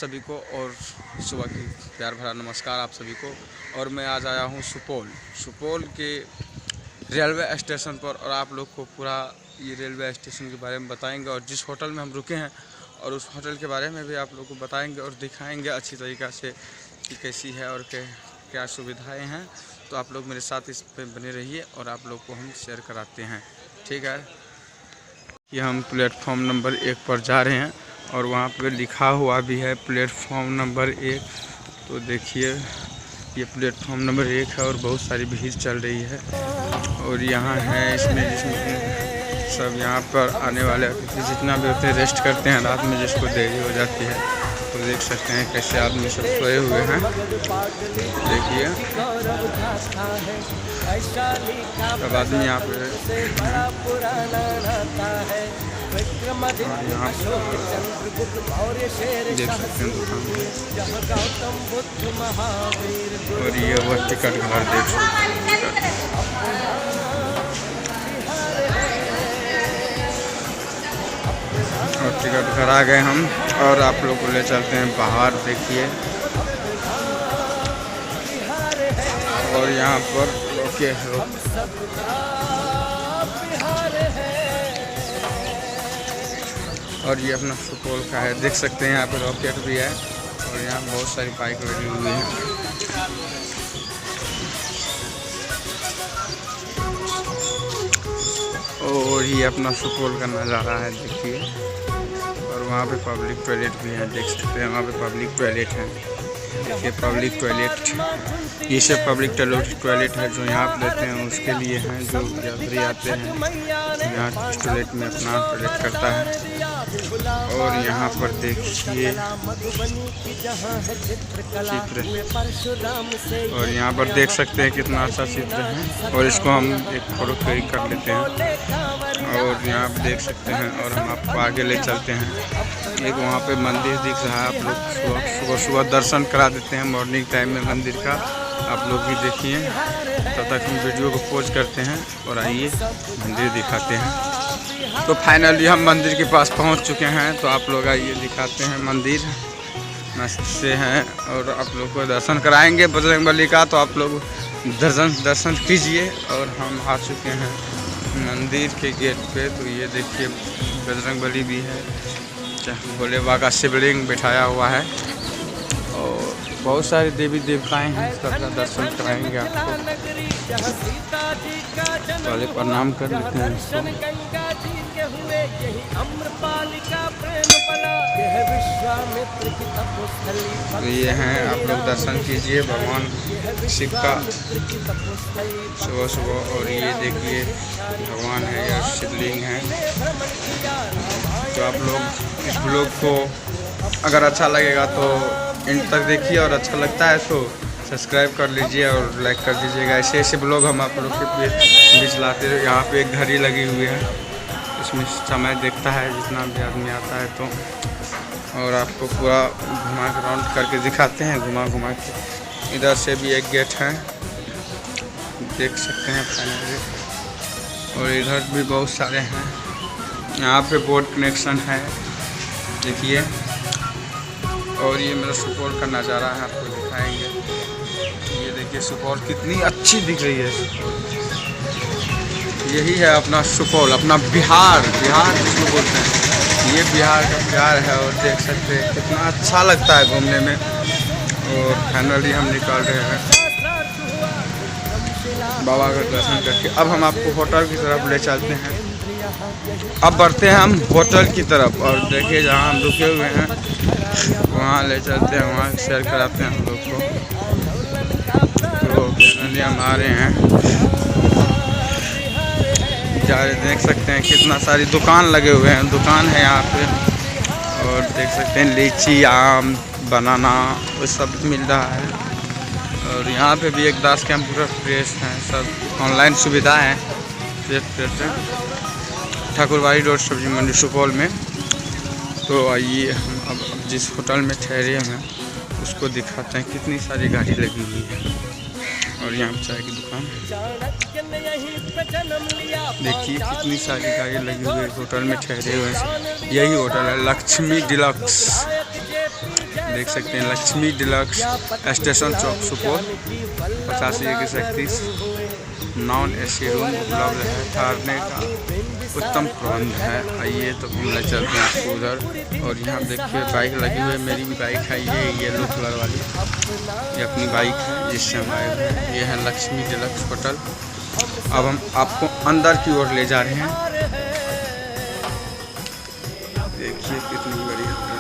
सभी को और सुबह की प्यार भरा नमस्कार आप सभी को। और मैं आज आया हूँ सुपौल के रेलवे स्टेशन पर और आप लोग को पूरा ये रेलवे स्टेशन के बारे में बताएंगे और जिस होटल में हम रुके हैं और उस होटल के बारे में भी आप लोग को बताएंगे और दिखाएंगे अच्छी तरीक़ा से कि कैसी है और क्या सुविधाएं हैं। तो आप लोग मेरे साथ इस पे बने रहिए और आप लोग को हम शेयर कराते हैं, ठीक है। ये हम प्लेटफॉर्म नंबर 1 पर जा रहे हैं और वहाँ पे लिखा हुआ भी है प्लेटफॉर्म नंबर 1। तो देखिए ये प्लेटफॉर्म नंबर 1 है और बहुत सारी भीड़ चल रही है और यहाँ है इसमें सब यहाँ पर आने वाले अतिथि जितना भी होते हैं रेस्ट करते हैं रात में, जिसको देरी हो जाती है। तो देख सकते हैं कैसे आदमी सब सोए हुए हैं, देखिए सब आदमी यहाँ पे यहाँ देख सकते हैं दुकान और ये वो टिकट घर देख सकते हैं। और टिकट घर आ गए हम और आप लोग को ले चलते हैं बाहर, देखिए। और यहाँ पर रोके और ये अपना सुपौल का है, देख सकते हैं यहाँ पे रॉकेट भी है और यहाँ बहुत सारी बाइक लगी हुई हैं। और ये अपना सुपौल का नज़ारा है, देखिए। और वहाँ पे पब्लिक टॉयलेट भी है, देख सकते हैं वहाँ पे पब्लिक टॉयलेट है, देखिए पब्लिक टॉयलेट। ये सब पब्लिक टॉयलेट है जो यहाँ पे लेते हैं उसके लिए हैं, जो यात्री आते हैं यहाँ इस टॉयलेट में अपना टॉयलेट करता है। और यहाँ पर देखिए चित्र और यहाँ पर देख सकते हैं कितना अच्छा चित्र है और इसको हम एक फोटो क्लिक कर लेते हैं। और यहाँ पर देख सकते हैं और हम आपको आगे ले चलते हैं। एक वहाँ पे मंदिर दिख रहा है, आप लोग सुबह दर्शन करा देते हैं मॉर्निंग टाइम में मंदिर का, आप लोग भी देखिए। तब तक हम वीडियो को पोज करते हैं और आइए मंदिर दिखाते हैं। तो फाइनली हम मंदिर के पास पहुंच चुके हैं, तो आप लोग आइए दिखाते हैं मंदिर मस्त से हैं और आप लोग को दर्शन कराएंगे बजरंगबली का। तो आप लोग दर्शन कीजिए। और हम आ चुके हैं मंदिर के गेट पे। तो ये देखिए बजरंगबली भी है, भोले बाबा का शिवलिंग बिठाया हुआ है और बहुत सारे देवी देवताएं हैं, सबका दर्शन कराएंगे आपको। पहले प्रणाम कर लेते हैं। तो ये हैं, आप लोग दर्शन कीजिए भगवान शिव का सुबह सुबह। और ये देखिए भगवान है या शिवलिंग है। तो आप लोग इस ब्लॉग को अगर अच्छा लगेगा तो एंड तक देखिए और अच्छा लगता है तो सब्सक्राइब कर लीजिए और लाइक कर दीजिएगा। ऐसे ऐसे ब्लॉग हम आप लोग के बीच लाते रहे। यहाँ पे एक घड़ी लगी हुई है, इसमें समय देखता है जितना भी आदमी आता है तो। और आपको पूरा घुमा के राउंड करके दिखाते हैं, घुमा के। इधर से भी एक गेट है, देख सकते हैं फाइनली। और इधर भी बहुत सारे हैं, यहाँ पे बोर्ड कनेक्शन है, देखिए। और ये मेरा सुपौल का नज़ारा है, आपको दिखाएंगे। ये देखिए सुपौल कितनी अच्छी दिख रही है। यही है अपना सुपौल, अपना बिहार जिसको बोलते हैं, ये बिहार का प्यार है। और देख सकते हैं कितना अच्छा लगता है घूमने में। और फाइनली हम निकल रहे हैं बाबा का दर्शन करके। अब हम आपको होटल की तरफ ले चलते हैं। अब बढ़ते हैं हम होटल की तरफ और देखिए जहाँ हम रुके हुए हैं वहाँ ले चलते हैं, वहाँ शेयर कराते हैं हम लोग को। तो फाइनली हम आ रहे हैं, देख सकते हैं कितना सारी दुकान लगे हुए हैं, दुकान है यहाँ पे। और देख सकते हैं लीची, आम, बनाना वो सब मिल रहा है। और यहाँ पे भी एक दास कंप्यूटर प्रेस है, सब ऑनलाइन सुविधा है। ठाकुरबाड़ी रोड सब्जी मंडी सुपौल में। तो आइए हम अब जिस होटल में ठहरे हैं उसको दिखाते हैं। कितनी सारी गाड़ी लगी हुई है और यहाँ पे चाय की दुकान देखिए, कितनी सारी गाड़ी लगी हुई है। होटल में ठहरे हुए हैं, यही होटल है लक्ष्मी डिलक्स। देख सकते हैं लक्ष्मी डिलक्स स्टेशन चौक सुपौल 853131। नॉन AC रूम उपलब्ध है, ठहरने का उत्तम प्रबंध है। आइए तो हम ले चलते हैं आपको उधर। और यहाँ देखिए बाइक लगी हुई है, मेरी भी बाइक है, ये येलो कलर वाली, ये अपनी बाइक है जिससे हम आए हुए हैं। ये है लक्ष्मी डिलक्स होटल। अब हम आपको अंदर की ओर ले जा रहे हैं। देखिए कितनी बड़ी होटल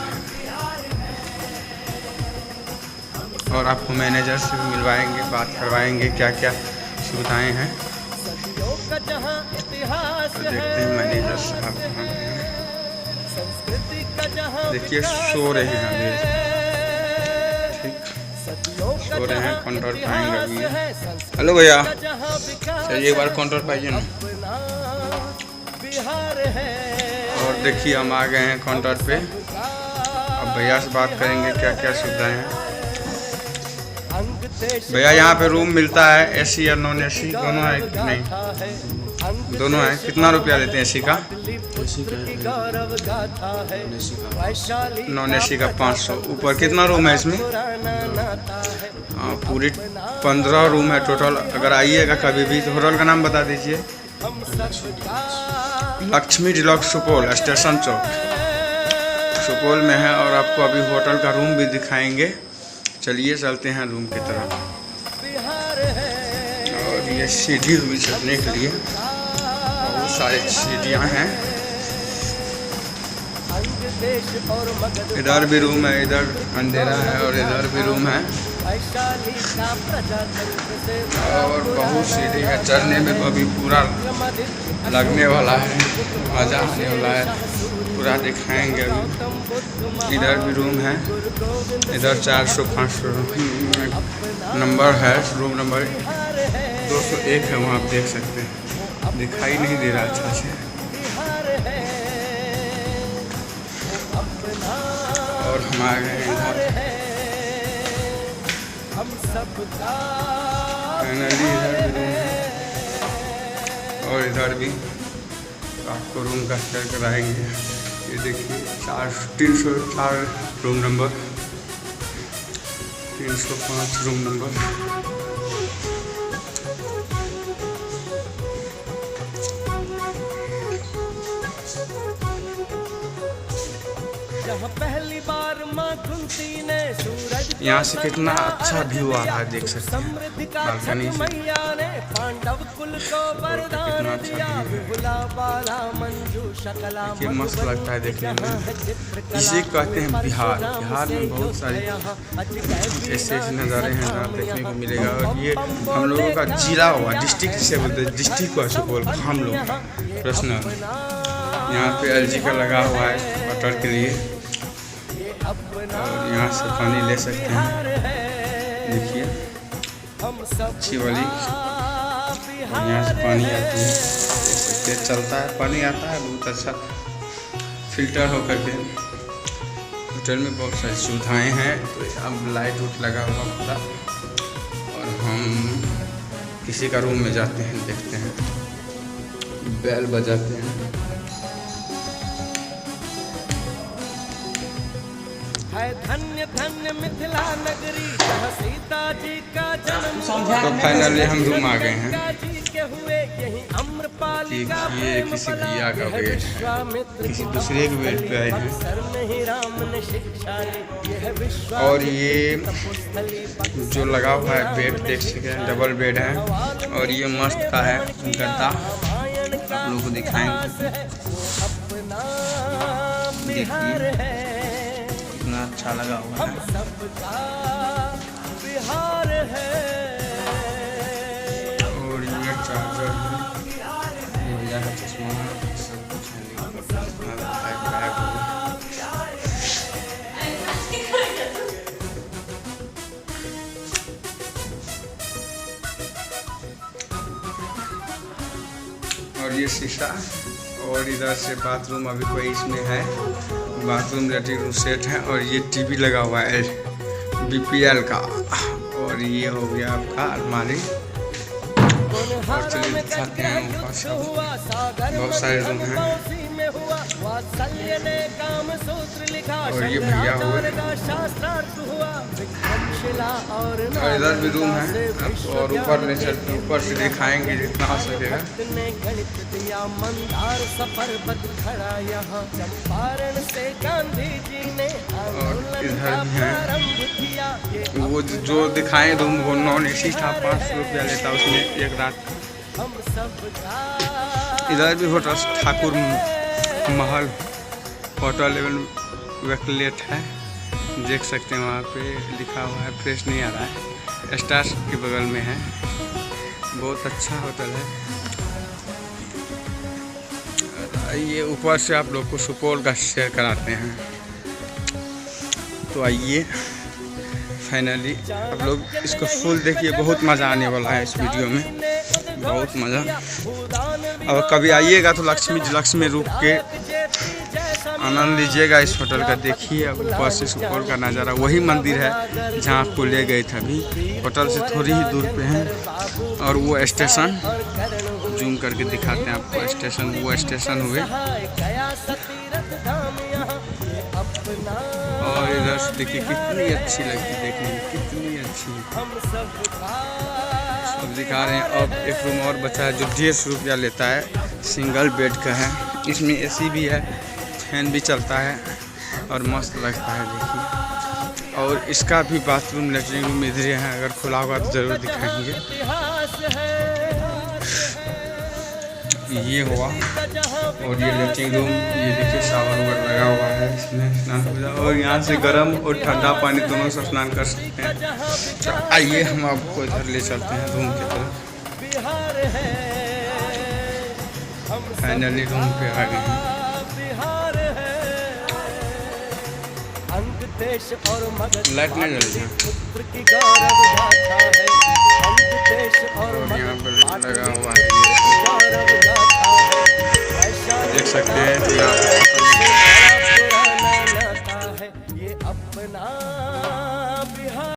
है। और आपको मैनेजर से भी मिलवाएंगे, बात करवाएंगे क्या क्या सुविधाएं हैं। तो देखते हैं मैनेजर साहब कहाँ हैं। देखिए सो रहे हैं अभी, ठीक सो रहे हैं। काउंटर पे आएंगे अभी। हेलो भैया, चलिए एक बार काउंटर पे आइए ना। और देखिए हम आ गए हैं काउंटर पे। अब भैया से बात करेंगे क्या क्या सुविधाएं हैं। भैया यहाँ पे रूम मिलता है AC या नॉन AC दोनों है कि नहीं? दोनों है। कितना रुपया लेते हैं AC का? नॉन AC का 500। ऊपर कितना रूम है इसमें? पूरी 15 रूम है टोटल। अगर आइएगा कभी भी तो होटल का नाम बता दीजिए। लक्ष्मी डिलक्स सुपौल स्टेशन चौक सुपौल में है। और आपको अभी होटल का रूम भी दिखाएंगे। चलिए चलते हैं रूम की तरफ। और ये सीढ़ी हुई चढ़ने के लिए बहुत सारी सीढ़ियाँ हैं। इधर भी रूम है, इधर अंधेरा है और इधर भी रूम है। और बहुत सीढ़ी है, चढ़ने में तो अभी पूरा लगने वाला है, मज़ा आने वाला है। पूरा दिखाएंगे अभी। इधर भी रूम है, इधर 400-500 नंबर है। रूम नंबर 201 है, वहाँ आप देख सकते हैं। दिखाई नहीं दे रहा अच्छा से। और हम आ गए इधर। फाइनली इधर भी रूम है और इधर भी आपको रूम का शेयर कराएंगे। ये देखिए 304 रूम नंबर, 305 रूम नंबर। पहली बार यहाँ से कितना अच्छा व्यू आ रहा है, देख सकते हैं बालकनी से। कितना अच्छा व्यू है, मस्त लगता है देखने में। इसे कहते हैं बिहार। बिहार में बहुत सारे ऐसे नज़ारे हैं जहाँ देखने को मिलेगा। और ये हम लोगों का जिला हुआ, डिस्ट्रिक्ट से बोलते हैं, डिस्ट्रिक्ट हुआ सुपौल हम लोग पर्सनल। यहाँ पे LG का लगा हुआ है वाटर के लिए। और यहाँ से पानी ले सकते हैं, देखिए अच्छी वाली। और यहाँ से पानी आती है, देख सकते हैं, चलता है पानी आता है बहुत अच्छा फिल्टर होकर के। होटल में बहुत सारी सुविधाएं हैं। तो अब लाइट उट लगा हुआ पूरा। और हम किसी का रूम में जाते हैं, देखते हैं, बेल बजाते हैं। धन्य धन्य मिथिला नगरी जहाँ सीता जी का जन्म। तो फाइनली हम रूम आ गए हैं। ये किसी भैया का बेड है, किसी दूसरे के बेड पे आए हैं। और ये जो लगा हुआ है बेड देख सकते हैं, डबल बेड है। और ये मस्त का है गद्दा, आप लोगों को दिखाएंगे। देखिए कितना अच्छा लगा हुआ है। और ये चार्जर है, चश्मा सब कुछ है। और ये शीशा। और इधर से बाथरूम अभी कोई इसमें है, बाथरूम लैट्रिन रूम सेट है। और ये टीवी लगा हुआ है BPL का। और ये हो गया आपका अलमारी। और चलिए दिखाते हैं ऊपर सब, बहुत सारे रूम हैं। और ये भैया हुए और इधर भी रूम है और ऊपर में चलते ऊपर से दिखाएंगे जितना हो सकेगा। और इधर भी है वो जो दिखाएं रूम वो नॉन एसी था, 500 रुपया लेता उसमें एक रात। इधर भी होटल ठाकुर महल होटल लेवल वैकलेट है, देख सकते हैं वहाँ पे लिखा हुआ है, फ्रेश नहीं आ रहा है, स्टार्स के बगल में है, बहुत अच्छा होटल है। ये ऊपर से आप लोग को सुपौल का शेयर कराते हैं। तो आइए फाइनली आप लोग इसको फुल देखिए, बहुत मज़ा आने वाला है इस वीडियो में, बहुत मज़ा। और कभी आइएगा तो लक्ष्मी में रुक के आनंद लीजिएगा इस होटल का। देखिए अब ऊपर से सुपौल का नज़ारा, वही मंदिर है जहाँ आपको ले गए थे अभी, होटल से थोड़ी ही दूर पे है। और वो स्टेशन जूम करके दिखाते हैं आपको, स्टेशन वो स्टेशन हुए। और इधर से देखिए कितनी अच्छी लगती है, देखने में कितनी अच्छी सब दिखा रहे हैं। अब एक रूम और बचा है जो 150 रुपया लेता है, सिंगल बेड का है, इसमें एसी भी है, फैन भी चलता है और मस्त लगता है देखिए। और इसका भी बाथरूम लेटरिन रूम इधर है, अगर खुला होगा तो ज़रूर दिखाएंगे। ये हुआ और ये लेटरिन रूम, ये देखिए शावर लगा हुआ है, इसमें स्नान हो। और यहाँ से गर्म और ठंडा पानी दोनों से स्नान कर सकते हैं। तो आइए हम आपको इधर ले चलते हैं रूम की तरफ। फाइनली रूम पे आ गए हैं। लाइट नहीं जल रही है।